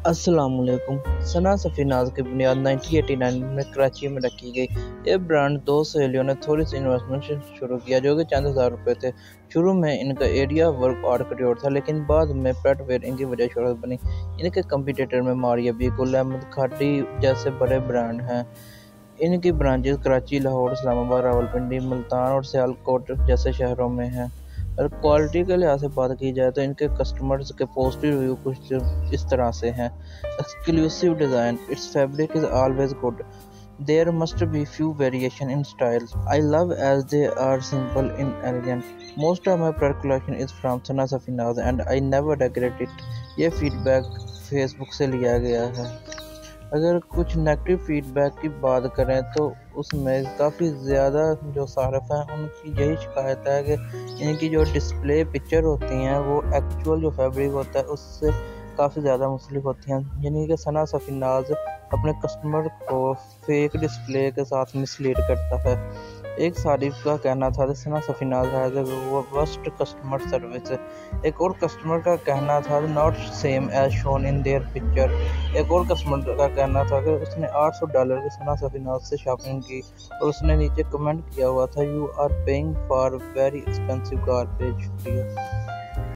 अस्सलाम वालेकुम। सना सफ़ीनाज़ की बुनियाद 1989 में कराची में रखी गई। ये ब्रांड दो सहेलियों ने थोड़ी सी इन्वेस्टमेंट से शुरू किया, जो कि चंद हज़ार रुपए थे। शुरू में इनका एरिया वर्क आर्ट कट्योर था, लेकिन बाद में पेटवेयर इनकी वजह शोहरत बनी। इनके कंपटीटर में मारिया बी, गुल अहमद खाटी जैसे बड़े ब्रांड हैं। इनकी ब्रांचेस कराची, लाहौर, इस्लामाबाद, रावलपिंडी, मुल्तान और सियालकोट जैसे शहरों में हैं। अगर क्वालिटी के लिहाज से बात की जाए तो इनके कस्टमर्स के पॉजिटिव रिव्यू कुछ इस तरह से हैं। Exclusive design, it's fabric is always good. There must be few variation in styles. I love as they are simple and elegant. Most of my product collection is from Sana Safinaz and I never regret it. ये feedback Facebook से लिया गया है। अगर कुछ negative feedback की बात करें तो उसमें काफ़ी ज़्यादा जो सारफ हैं उनकी यही शिकायत है कि इनकी जो डिस्प्ले पिक्चर होती हैं वो एक्चुअल जो फैब्रिक होता है उससे काफ़ी ज़्यादा मुख्तलिफ होती हैं, यानी कि सना सफ़ीनाज़ अपने कस्टमर को फेक डिस्प्ले के साथ मिसलीड करता है। एक सारिफ का कहना था कि Sana Safinaz has a worst customer service. एक और कस्टमर का कहना था not same as shown in their picture. एक और कस्टमर का कहना था कि उसने $800 की सना सफ़ीनाज़ से शॉपिंग की और उसने नीचे कमेंट किया हुआ था, you are paying for very expensive garbage.